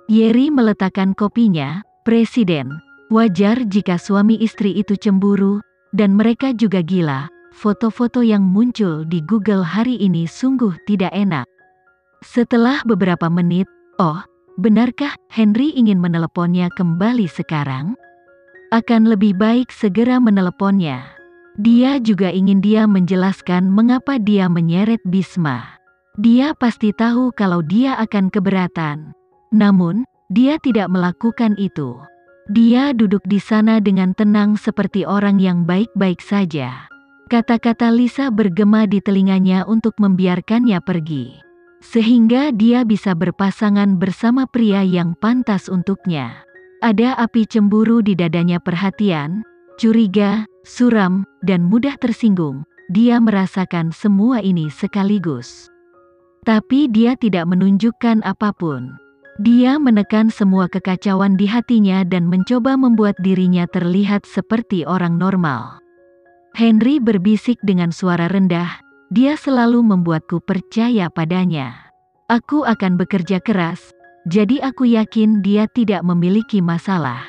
Yeri meletakkan kopinya. Presiden, wajar jika suami istri itu cemburu, dan mereka juga gila. Foto-foto yang muncul di Google hari ini sungguh tidak enak. Setelah beberapa menit, oh, benarkah Henry ingin meneleponnya kembali sekarang? Akan lebih baik segera meneleponnya. Dia juga ingin dia menjelaskan mengapa dia menyeret Bisma. Dia pasti tahu kalau dia akan keberatan. Namun, dia tidak melakukan itu. Dia duduk di sana dengan tenang seperti orang yang baik-baik saja. Kata-kata Lisa bergema di telinganya untuk membiarkannya pergi. Sehingga dia bisa berpasangan bersama pria yang pantas untuknya. Ada api cemburu di dadanya, perhatian, curiga, suram, dan mudah tersinggung. Dia merasakan semua ini sekaligus. Tapi dia tidak menunjukkan apapun. Dia menekan semua kekacauan di hatinya dan mencoba membuat dirinya terlihat seperti orang normal. Henry berbisik dengan suara rendah, dia selalu membuatku percaya padanya. Aku akan bekerja keras, jadi aku yakin dia tidak memiliki masalah.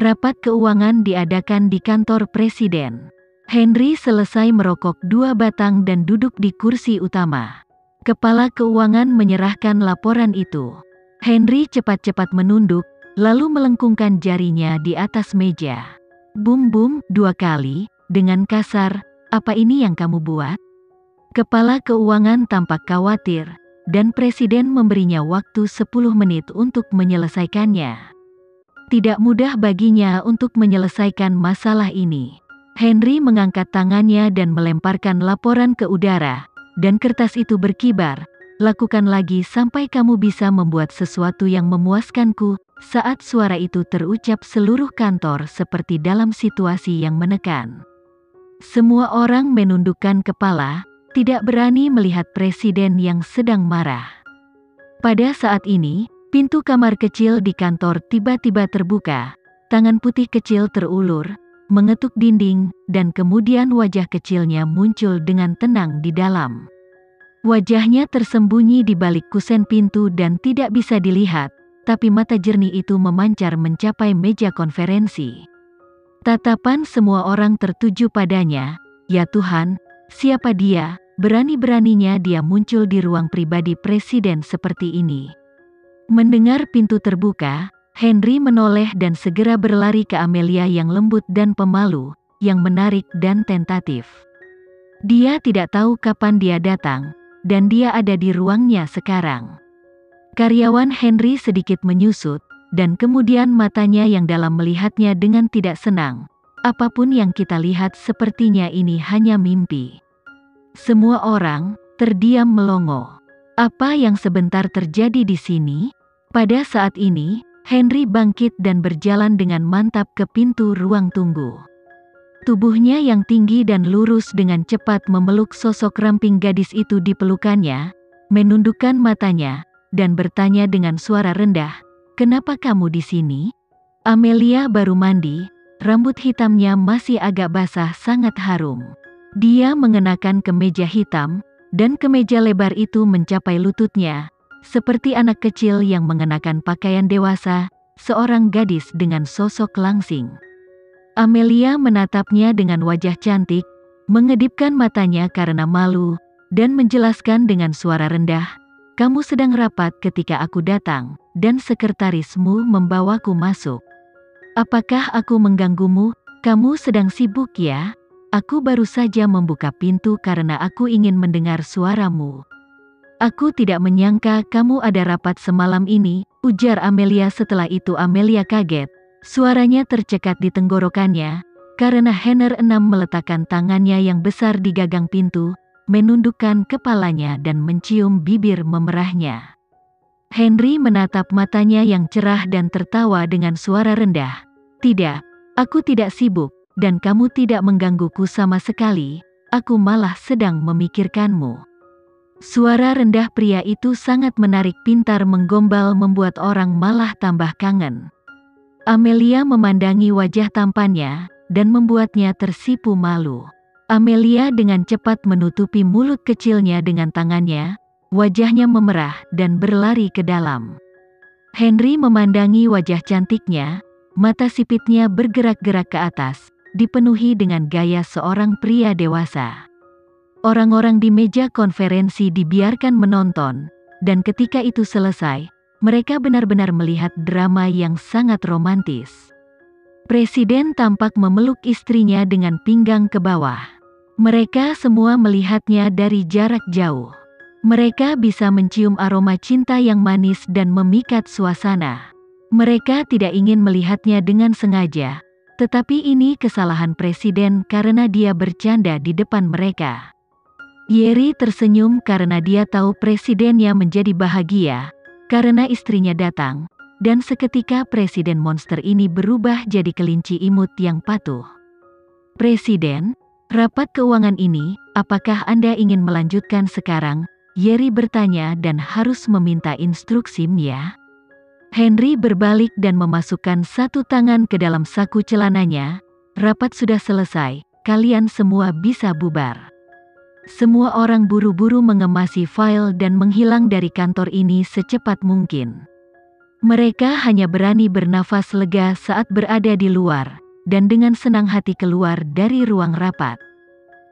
Rapat keuangan diadakan di kantor presiden. Henry selesai merokok 2 batang dan duduk di kursi utama. Kepala keuangan menyerahkan laporan itu. Henry cepat-cepat menunduk, lalu melengkungkan jarinya di atas meja. Bum-bum 2 kali, dengan kasar, apa ini yang kamu buat? Kepala keuangan tampak khawatir, dan presiden memberinya waktu 10 menit untuk menyelesaikannya. Tidak mudah baginya untuk menyelesaikan masalah ini. Henry mengangkat tangannya dan melemparkan laporan ke udara, dan kertas itu berkibar. Lakukan lagi sampai kamu bisa membuat sesuatu yang memuaskanku. Saat suara itu terucap, seluruh kantor seperti dalam situasi yang menekan. Semua orang menundukkan kepala, tidak berani melihat presiden yang sedang marah. Pada saat ini, pintu kamar kecil di kantor tiba-tiba terbuka. Tangan putih kecil terulur, mengetuk dinding, dan kemudian wajah kecilnya muncul dengan tenang di dalam. Wajahnya tersembunyi di balik kusen pintu dan tidak bisa dilihat, tapi mata jernih itu memancar mencapai meja konferensi. Tatapan semua orang tertuju padanya. Ya Tuhan, siapa dia? Berani-beraninya dia muncul di ruang pribadi presiden seperti ini. Mendengar pintu terbuka, Henry menoleh dan segera berlari ke Amelia yang lembut dan pemalu, yang menarik dan tentatif. Dia tidak tahu kapan dia datang, dan dia ada di ruangnya sekarang. Karyawan Henry sedikit menyusut, dan kemudian matanya yang dalam melihatnya dengan tidak senang. Apapun yang kita lihat sepertinya ini hanya mimpi. Semua orang terdiam melongo. Apa yang sebentar terjadi di sini? Pada saat ini, Henry bangkit dan berjalan dengan mantap ke pintu ruang tunggu. Tubuhnya yang tinggi dan lurus dengan cepat memeluk sosok ramping gadis itu di pelukannya, menundukkan matanya, dan bertanya dengan suara rendah, "Kenapa kamu di sini?" Amelia baru mandi, rambut hitamnya masih agak basah, sangat harum. Dia mengenakan kemeja hitam, dan kemeja lebar itu mencapai lututnya, seperti anak kecil yang mengenakan pakaian dewasa, seorang gadis dengan sosok langsing. Amelia menatapnya dengan wajah cantik, mengedipkan matanya karena malu, dan menjelaskan dengan suara rendah, "Kamu sedang rapat ketika aku datang, dan sekretarismu membawaku masuk. Apakah aku mengganggumu? Kamu sedang sibuk ya? Aku baru saja membuka pintu karena aku ingin mendengar suaramu." "Aku tidak menyangka kamu ada rapat semalam ini," ujar Amelia. Setelah itu Amelia kaget. Suaranya tercekat di tenggorokannya, karena Henry VI meletakkan tangannya yang besar di gagang pintu, menundukkan kepalanya dan mencium bibir memerahnya. Henry menatap matanya yang cerah dan tertawa dengan suara rendah. "Tidak, aku tidak sibuk, dan kamu tidak menggangguku sama sekali, aku malah sedang memikirkanmu." Suara rendah pria itu sangat menarik, pintar menggombal, membuat orang malah tambah kangen. Amelia memandangi wajah tampannya, dan membuatnya tersipu malu. Amelia dengan cepat menutupi mulut kecilnya dengan tangannya, wajahnya memerah dan berlari ke dalam. Henry memandangi wajah cantiknya, mata sipitnya bergerak-gerak ke atas, dipenuhi dengan gaya seorang pria dewasa. Orang-orang di meja konferensi dibiarkan menonton, dan ketika itu selesai, mereka benar-benar melihat drama yang sangat romantis. Presiden tampak memeluk istrinya dengan pinggang ke bawah. Mereka semua melihatnya dari jarak jauh. Mereka bisa mencium aroma cinta yang manis dan memikat suasana. Mereka tidak ingin melihatnya dengan sengaja, tetapi ini kesalahan presiden karena dia bercanda di depan mereka. Yeri tersenyum karena dia tahu presidennya menjadi bahagia karena istrinya datang, dan seketika presiden monster ini berubah jadi kelinci imut yang patuh. Presiden, rapat keuangan ini, apakah Anda ingin melanjutkan sekarang? Yeri bertanya dan harus meminta instruksi ya. Henry berbalik dan memasukkan satu tangan ke dalam saku celananya. Rapat sudah selesai, kalian semua bisa bubar. Semua orang buru-buru mengemasi file dan menghilang dari kantor ini secepat mungkin. Mereka hanya berani bernafas lega saat berada di luar, dan dengan senang hati keluar dari ruang rapat.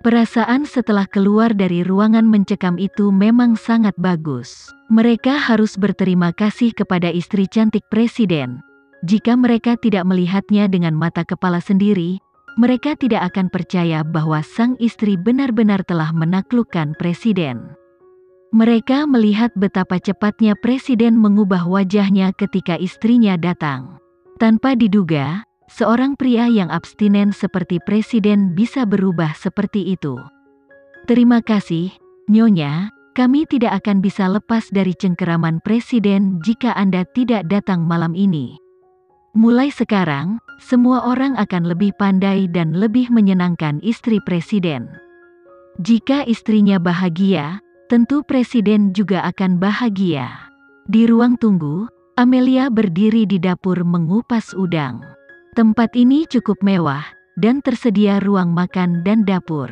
Perasaan setelah keluar dari ruangan mencekam itu memang sangat bagus. Mereka harus berterima kasih kepada istri cantik presiden. Jika mereka tidak melihatnya dengan mata kepala sendiri, mereka tidak akan percaya bahwa sang istri benar-benar telah menaklukkan presiden. Mereka melihat betapa cepatnya presiden mengubah wajahnya ketika istrinya datang. Tanpa diduga, seorang pria yang abstinen seperti presiden bisa berubah seperti itu. Terima kasih, Nyonya, kami tidak akan bisa lepas dari cengkeraman presiden jika Anda tidak datang malam ini. Mulai sekarang, semua orang akan lebih pandai dan lebih menyenangkan istri presiden. Jika istrinya bahagia, tentu presiden juga akan bahagia. Di ruang tunggu, Amelia berdiri di dapur mengupas udang. Tempat ini cukup mewah, dan tersedia ruang makan dan dapur.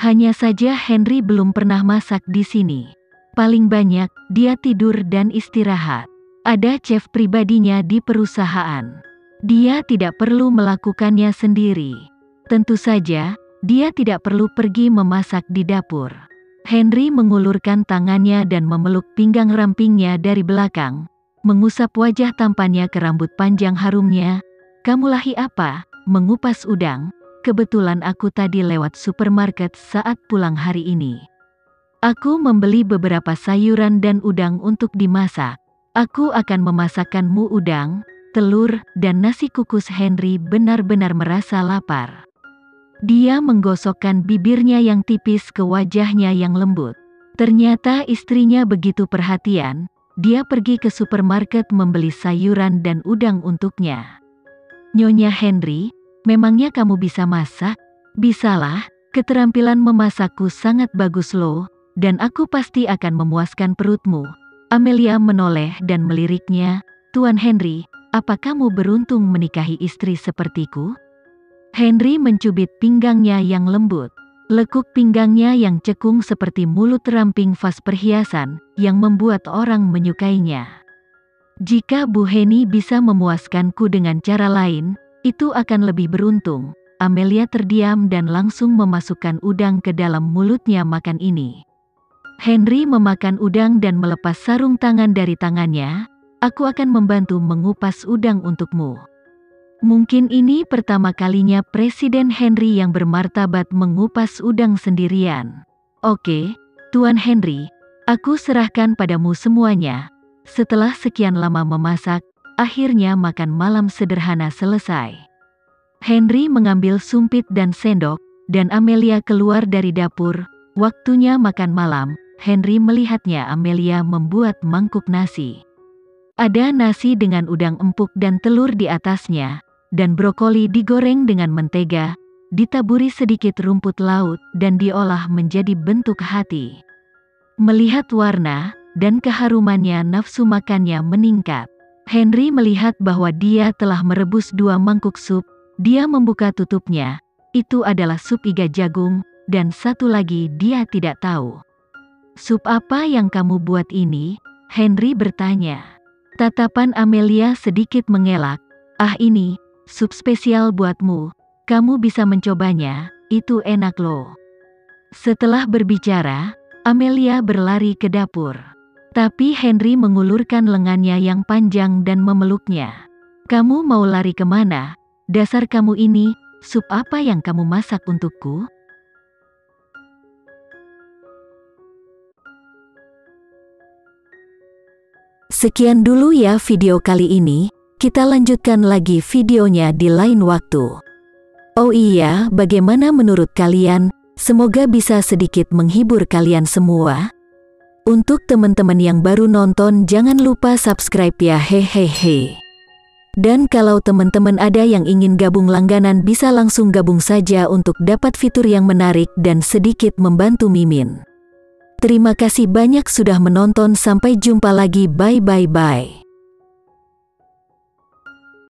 Hanya saja Henry belum pernah masak di sini. Paling banyak, dia tidur dan istirahat. Ada chef pribadinya di perusahaan. Dia tidak perlu melakukannya sendiri. Tentu saja, dia tidak perlu pergi memasak di dapur. Henry mengulurkan tangannya dan memeluk pinggang rampingnya dari belakang, mengusap wajah tampannya ke rambut panjang harumnya. Kamu lagi apa? Mengupas udang. Kebetulan aku tadi lewat supermarket saat pulang hari ini. Aku membeli beberapa sayuran dan udang untuk dimasak. Aku akan memasakkanmu udang, telur, dan nasi kukus. Henry benar-benar merasa lapar. Dia menggosokkan bibirnya yang tipis ke wajahnya yang lembut. Ternyata istrinya begitu perhatian. Dia pergi ke supermarket membeli sayuran dan udang untuknya. Nyonya Henry, memangnya kamu bisa masak? Bisalah, keterampilan memasakku sangat bagus loh, dan aku pasti akan memuaskan perutmu. Amelia menoleh dan meliriknya, Tuan Henry, apa kamu beruntung menikahi istri sepertiku? Henry mencubit pinggangnya yang lembut. Lekuk pinggangnya yang cekung seperti mulut ramping vas perhiasan, yang membuat orang menyukainya. Jika Bu Henny bisa memuaskanku dengan cara lain, itu akan lebih beruntung. Amelia terdiam dan langsung memasukkan udang ke dalam mulutnya makan ini. Henry memakan udang dan melepas sarung tangan dari tangannya. Aku akan membantu mengupas udang untukmu. Mungkin ini pertama kalinya Presiden Henry yang bermartabat mengupas udang sendirian. Oke, Tuan Henry, aku serahkan padamu semuanya. Setelah sekian lama memasak, akhirnya makan malam sederhana selesai. Henry mengambil sumpit dan sendok, dan Amelia keluar dari dapur. Waktunya makan malam. Henry melihatnya Amelia membuat mangkuk nasi. Ada nasi dengan udang empuk dan telur di atasnya, dan brokoli digoreng dengan mentega, ditaburi sedikit rumput laut dan diolah menjadi bentuk hati. Melihat warna dan keharumannya, nafsu makannya meningkat. Henry melihat bahwa dia telah merebus 2 mangkuk sup. Dia membuka tutupnya. Itu adalah sup iga jagung, dan satu lagi dia tidak tahu. Sup apa yang kamu buat ini? Henry bertanya. Tatapan Amelia sedikit mengelak. Ah, ini sup spesial buatmu. Kamu bisa mencobanya, itu enak loh. Setelah berbicara, Amelia berlari ke dapur. Tapi Henry mengulurkan lengannya yang panjang dan memeluknya. Kamu mau lari kemana? Dasar kamu ini, sup apa yang kamu masak untukku? Sekian dulu ya video kali ini, kita lanjutkan lagi videonya di lain waktu. Oh iya, bagaimana menurut kalian? Semoga bisa sedikit menghibur kalian semua. Untuk teman-teman yang baru nonton, jangan lupa subscribe ya, hehehe. Dan kalau teman-teman ada yang ingin gabung langganan, bisa langsung gabung saja untuk dapat fitur yang menarik dan sedikit membantu Mimin. Terima kasih banyak sudah menonton, sampai jumpa lagi, bye bye bye.